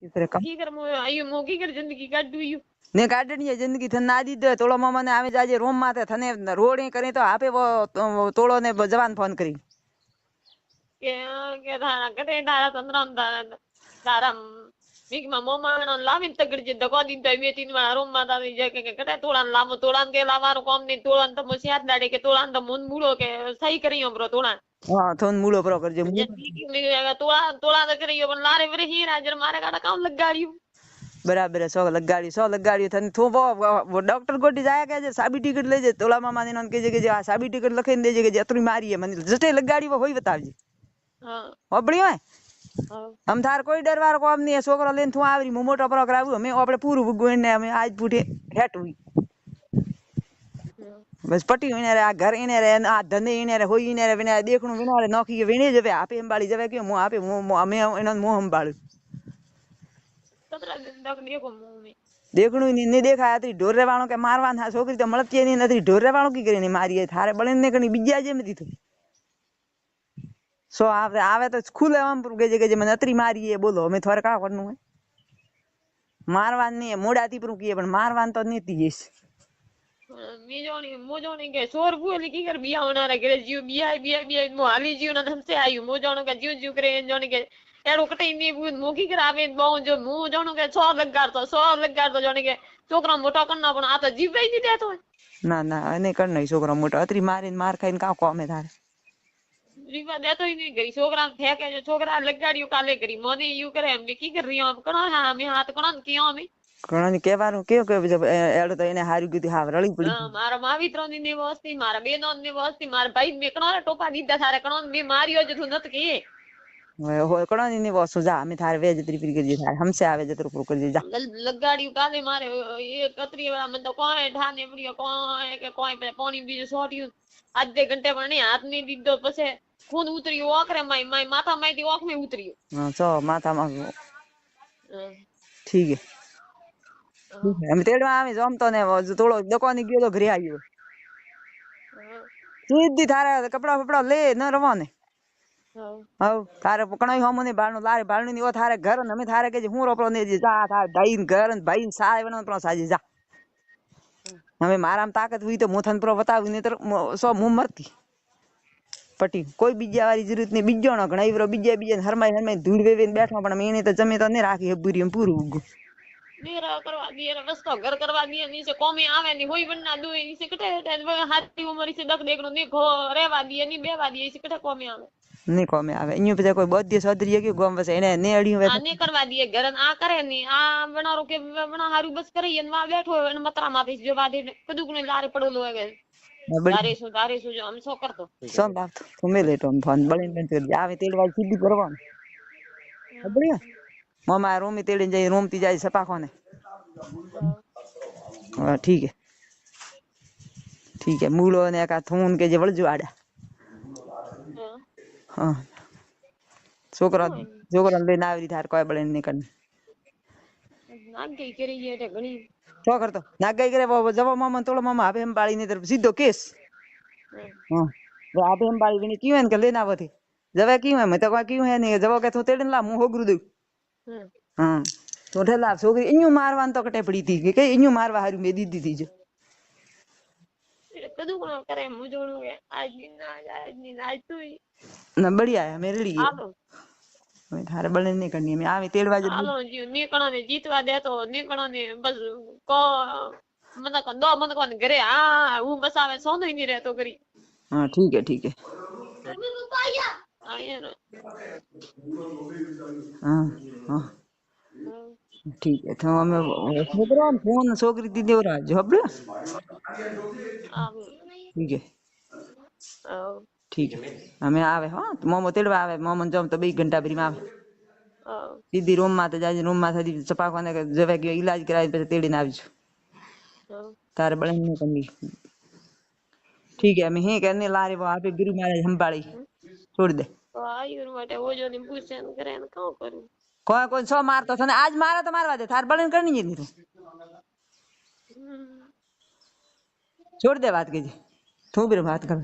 इतरे कम की कर मो आयु मो की कर जिंदगी काटू यू ने काटनी है जिंदगी थन ना दी दे तोड़ो मामा ने आवे जाजे रूम माथे थने रोड ही करे तो आपे वो तोड़ो ने जवान फोन करी के धारा कटे धारा तंत्रम धारा धारा मीक मा मोमा नो लाविन तगड़ जे दको दिन तो मे तीन वाला रूम माता जे के कटे तोड़ान लामो तोड़ान के लावारो कॉम नहीं तोड़ान तो मुसियात दाड़े के तोड़ान तो मुन मुड़ो के सही करियो ब्रो तोड़ान हां थोन मूलो प्रो कर जे जे की में तोड़ा तोड़ा तो करियो पण लारे वरे ही राजर मारे काटा काम लगाड़ियो बराबर है 100 लगाड़ी थने थो वो डॉक्टर गोटी जाया के जे साबी टिकट ले जे तोला मामा ने के जे आ साबी टिकट लखीन दे जे अतरी मारी है मन जटे लगाड़ी वो होई बतावजी हां हो बढ़िया है हां हम थार कोई डरवार को नहीं है छोकरा लेन थू आवरी मु मोटो प्रो करावू हमें आपड़े पूरू बुगोइन ने हमें आज पूठे हेट हुई बस पट्टी विने रे आ घर इने रे आ धंधे इने रे होई इने रे विने देखणू विने रे नौकी के विने जवे आपे अंबाड़ी जवे के मु आपे हमें इनो मु अंबाड़ कतरा दिन तक देखो मुंह में देखणू नहीं देखा ती ढोरे वालों के मारवान था छोकरी तो मळती नहीं नथी ढोरे वालों की करी मारी है थारे बळन ने कणी बिज्जा जे मती तो सो आवे आवे तो खुले हम के जे मन अतरी मारी है बोलो हमें थोड़े का करनु है मारवान नहीं है मोड़ाती पर की पण मारवान तो नहीं थी इस मोजोनी के सोर बुली की कर बिया होना रे करे जीव बिया मो हाली जीव ना हमसे आयु मोजोनो के जीव जीव करे जोनी के एड़ो कटे नी बुन मोकी करावे बो जो मु जोनो के 100 लगार तो जोनी के छोकरा मोटो करना पण आ तो जीव ही नहीं देतो ना ना अने कर नहीं छोकरा मोटो अतरी मारीन मार खाइन का कॉम है थारे जीवा देतो ही नहीं गई छोकरा फेंके जो छोकरा लगाड़ियो काले करी मोदी यू करे हम की कर रही हम कणो हां मैं हाथ कणो कियो में ઘણા ને કહેવાનું કયો કે જબ એડો તો એને હારી ગયું હાવ રળી પડી મારા માવિત્રો ની વસ્તી મારા બેનો ની વસ્તી મારા ભાઈ મેકણો ટોપા દીધા સારે કણો મે માર્યો જતું નત કે हो કણો ની વસ્તુ જા અમે થારે વેજ ત્રિપરી કરી થારે हमसे आवे जतर pro કરી जा लगाड़ियो काले मारे एक कतरी वाला मन तो कोई ठाने पड़ियो कोई के कोई पे पानी बीजो सोटियो आधे घंटे पर नहीं हाथ नहीं दीदो पछे खून उतरियो ओकरे माई माई माथा माई दी ओख में उतरियो हां चो माथा में ठीक है हम तेड़वा आवे जमतो ने थोड़ो दुकान गयो तो घरे आयो सीधी थारे कपड़ा फपड़ा ले न रवाने हां थारे कणई हमने बाळनो लारे बाळनो नी ओ थारे घर न हमें थारे के जे हूं रोपड़ो ने जा थारे दाईन घर न भाई साय वनो प्रो साजी जा हमें माराम ताकत हुई तो मोथन प्रो बतावी ने तर सो मु मरती पटी कोई बीजा वाली जरूरत नहीं बीजो न घणाई प्रो बीजा बीजा हरमाई धूड़ वेवे बैठो पण मेने तो जमे तो ने राखी हबुरी में पूरू उगु मेरा करवा दिए रस्तो घर करवा दिए नीचे कोमी आवे नी होई बनना दो नीचे कटे हाथी उमर से दख देखनो नी घो रेवा दिए नी बेवा दिए इसे कटे कोमी आवे नहीं को में आवे इयो पे कोई बद्दी सदरी के गोम बस एने ने अड़ियो वे आने करवा दिए घर आ करे नी आ बनारो के बना हारू बस करे वा बैठो है मतरा माथे जो बादे कदुक ने लारे पड़ो लो है दारे सु जो हम सो कर दो सब बात तो मेले तो फोन बड़ी में तो आवे तेलवा सीधी करवा बढ़िया मामा रूम में तेड़े जाई रूम ती जाई सपा कोने ठीक है मूलो ने का थून के जे वळजो आडा हां छोकरा छोकरा लेने आवरी थार कोई बळे नहीं करनी नाग गई करे ये रे घणी तो करतो नाग गई करे वो जब मामा तोलो मामा आपे हम बाड़ी ने तरफ सीधो केस हां वो आपे हम बाड़ी ने क्यों इनके लेना आवती जवे क्यों है मैं तो क्यों है नहीं जब के तो तेड़न ला मु होगरु दे हां तो ठेला छोकरी इन्यू मारवान तो कटे पड़ी थी के इन्यू मारवा हारू में दी दी जो कदू को करे मुजोणो के आज नी आज तू ना बढ़िया है मेरे लिए हालो मैं थारे बळे नहीं करनी मैं आवे तेड़वा जो हालो जी नीकणो ने जीतवा दे तो नीकणो ने बस को मन को दो मन को घरे हां हूं बस आवे सोनो ही नहीं रहतो करी हां ठीक है हां हां ठीक है तो हमें छोकरा फोन छोकरी दी देवरा जब ठीक है हमें आवे हां मोमो तेड़वा आवे मोमन जम तो 2 घंटा भरी में आवे सीधी रूम में तो जाजे रूम में थी चपाकोने के जवे के इलाज कराई पे तेड़ी ना आवजो तारे बळे नहीं करनी ठीक है मैं ही कहने लारे वो आपे गुरु महाराज हम बाड़ी छोड़ दे तो आयु माटे वो जो ने पूछन करे न का करू कोई सो मारतो थने आज मारा तो मारवा दे थार बळे करनी नहीं तू छोड़ दे बात कीजिए तू भी बात कर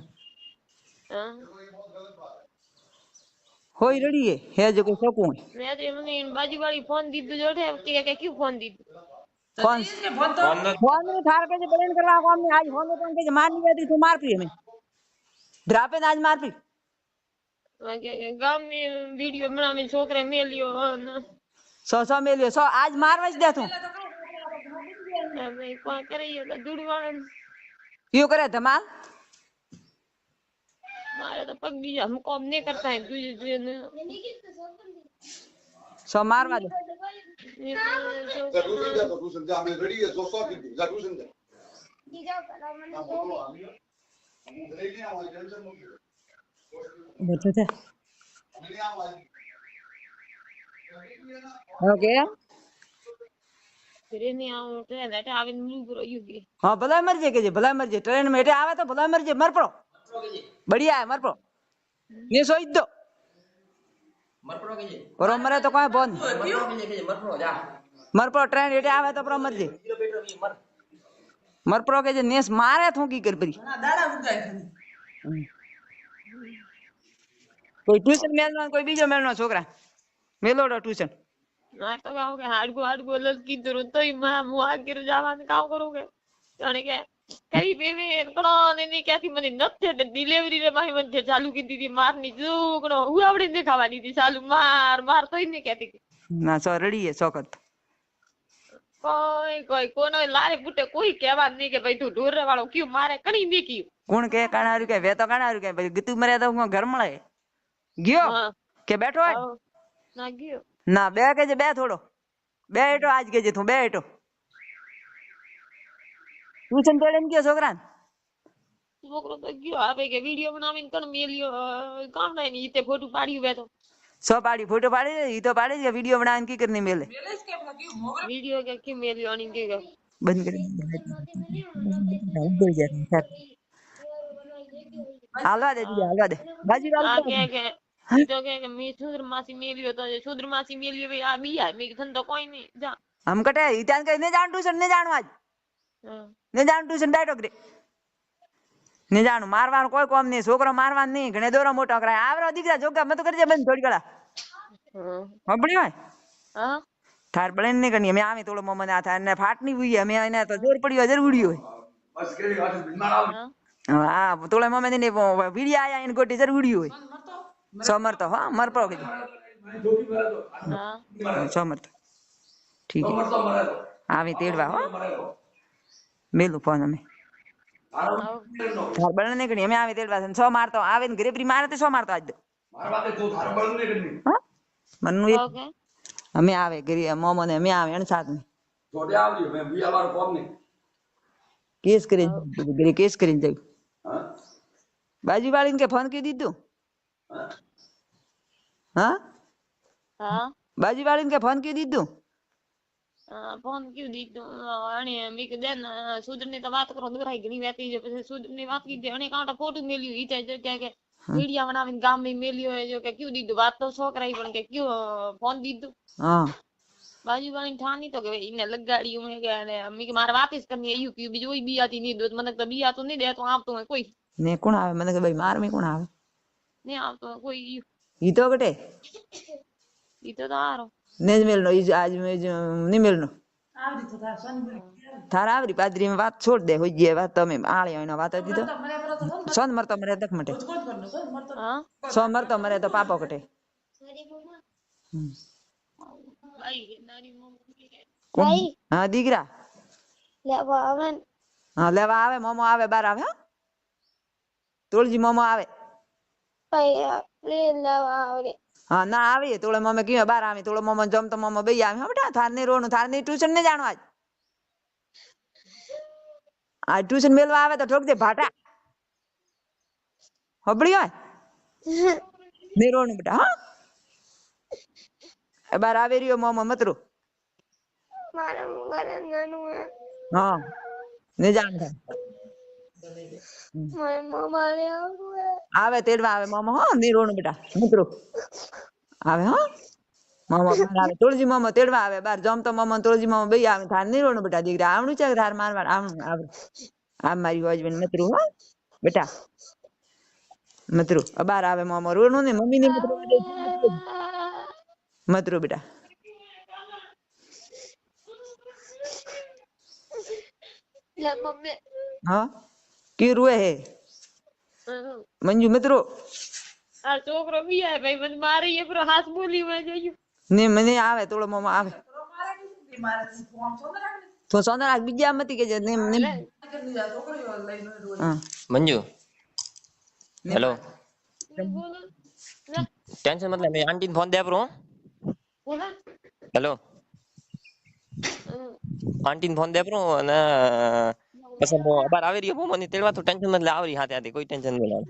होई रड़ी है जो कोई सकूं मैं तो મને બાજુ વાળી ફોન દીધું જોડે કે ક્યું ફોન દીધું फोन फोन नहीं थार के बड़न करवा को हमने आज फोन तो के मार नहीं देती तू मार पी हमें ड्रापे आज मार पी ગામ ની વિડિયો બનાવી છોકરે મેલ્યો सौ में लियो 100 आज मारवा दे तू ભાઈ કોણ કરે દુડવાળા क्यों करे धमाल મારે તો પગ બીજા हम काम नहीं करता है तुझे 100 मारवा दे बैठो थे ओके फिर नहीं आऊं ट्रेन એટલે આવીને મૂળ કરો યુગી हां भला मर जे के भला मर जे ट्रेन में एटे आवे तो भला मर जे मर पड़ो बढ़िया है मर पड़ो ये सोई दो मर पड़ो के जे पर मरे तो कोई बोन मर पड़ो के जे मर पड़ो जा मर पड़ो ट्रेन एटे आवे तो पर मर जे मर पड़ो के जे नेस मारे थू की कर परी दाड़ा उगाय कोई ट्यूशन मेलनो कोई बीजो मेलनो छोकरा मेलोडो ट्यूशन ના તો કાવ કે હાડગો હાડગો લલકી દરો તોય માં મુ આગળ જવાનું કામ કરોગે જાણે કે કઈ બેબે કણો ને ક્યાંથી મને નથે ડિલિવરી રે માહી મને ચાલુ કીધી હતી મારની જુગણો હું આવડે દેખાવાની હતી ચાલુ માર માર તોય ને કહેતી ના સો રડી હે સોકત કોઈ કોનો લારે બુટે કોઈ કહેવા નહીં કે ભાઈ તું ઢોર વાળો ક્યું મારે કણી દે ક્યું કોણ કે કાણારું કે વે તો કાણારું કે ભાઈ ગીતું મરે તો હું ઘર મળે ગયો કે બેઠો હોય ના ગયો ના બે કે જે બે થોડો બે એટો આજ કે જે તું બે એટો ટ્યુશન તેડે ગયો છોકરા છોકરો તો ગયો આપે કે વિડિયો બનાવીને કણ મેલ્યો કામ નહીં ઈતે ફોટો પાડ્યું બે તો સો પાડી फोटो पाड़ी ई तो पाड़ी के वीडियो बनाने की करनी मेले वीडियो के क्यों मेल ऑन के बंद कर हालवा दे बाजी वाला तो के मैं सुंदर मासी मेलियो तो सुंदर मासी मेलियो भाई आ बिया मैं धन तो कोई नहीं जा हम कटे इतान के ने जान ट्यूशन ने जानो आज ने जान ट्यूशन बैठो करे ने जानो मारवानो कोई काम नहीं छोकरो मारवानो नहीं घणे दोरो मोटो कराय आवरो दीकरा जोगा मत करजे बंद थोड़ी गळा हबड़ी होय हां थार बळेन ने करनी मैं आवे तोड़ो मोमन आ था ने फाटनी हुई है मैं એને તો જોર પડ્યો જરૂરી હોય બસ કેડી વાત બીમાર આવે हां तोड़े मोमन ने वीडियो आया इन गोटी જરૂરી હોય समर तो हां मर पड़ो के हां समर तो ठीक है आवे तेड़वा हो मेलू फोन में थार बळन ने करनी मैं आवे तेड़वा 100 मारतो आवे ने घरे प्री मारे तो 100 मारतो आज दो मारवा दे तू थार बळन ने करनी हां मन्नू ओके हमें आवे घरे मोमो ने मैं आवे एन साथ में छोड़े आवली मैं बिया वारो कोम ने केस करे घरे केस करीन जाऊ हां बाजू वाली ने फोन की दीदू हां हां बाजू वाली ने फोन की दीदू फोन क्यों दीदू अने मी के देन सुधर ने तो बात करो दूराई घणी वेती जे પછી સુધર ની વાત કીધી અને કાંટા ફોટો મેલ્યું ઈ તે કે वीडियो बनावीने गाम में मेल्यो है जो के क्यों दीदू बात तो छोकराई पण के क्यों फोन दीदू हां बाजू वाली ठानी तो के इने लगाड़ी में के ने मी के मारे वापस करनी है क्यों बीजो ही बियाती नहीं दो મને તો बिया तो नहीं दे तो आप तो कोई ने कोण आवे મને કે ભાઈ માર में कोण आवे ने आप तो कोई ई तो कटे ई तो तारो ने मेलनो ई आज में नहीं मेलनो आवरी तो थार सन थारा आवरी पादरी में बात छोड़ दे होई जे बात તમે આળે એનો વાત હતી તો સોન મરતો મરે દખ મટે हां સોન મરતો મરે તો પાપો કટે ભાઈ હા દીકરા લેવા આવે હા લેવા આવે મોમો આવે બાર આવે હા તોળજી મોમો આવે ભાઈ લે લેવા આવે હા ના આવી તોળે મોમે કીએ બાર આવી તોળે મોમો જમ તો મોમો બેય આવે હા બેટા થાર ને રોનું થાર ને ટ્યુશન ને જાણો आज ट्यूशन मेलवा आवे तो ठोक दे भाटा हबड़ी होय मेरो ने बेटा हां ए बार आवे रियो मोमो मतरो मारा मारा नानु हां ने जान था मारे मोमो आवे तेड़वा आवे मोमो हां मेरो ने बेटा मतरो आवे हां मोमो आवे तुळजी मोमो तेड़वा आवे बार जम तो मोमो तुळजी मोमो बेय आवे थार ने रोनो बेटा दीकरा आवणु छे थार मारवाड़ आवणु आवे आ मारी हस्बैंड मतरू हो बेटा મતરું અબાર આવે મામા રોનું ને મમ્મી ને મતરું બેટા લે મમ્મી હા કી રૂએ હે મંજુ મતરું આ છોકરો બિયા ભાઈ મને મારી એ પૂરો હાથ બોલી માં જોયું ને મને આવે થોડો મામા આવે તો સોના બીજા મતી કે ને ને હા મંજુ હેલો બોલો લે ટેન્શન મતલબ મેં આંટી ફોન દે આપરો બોલો હેલો આંટી ફોન દે આપરો અને પછી અબાર આવી રહ્યો મને તેડવા તો ટેન્શન મતલબ આવરી હાથે હાથે કોઈ ટેન્શન નહીં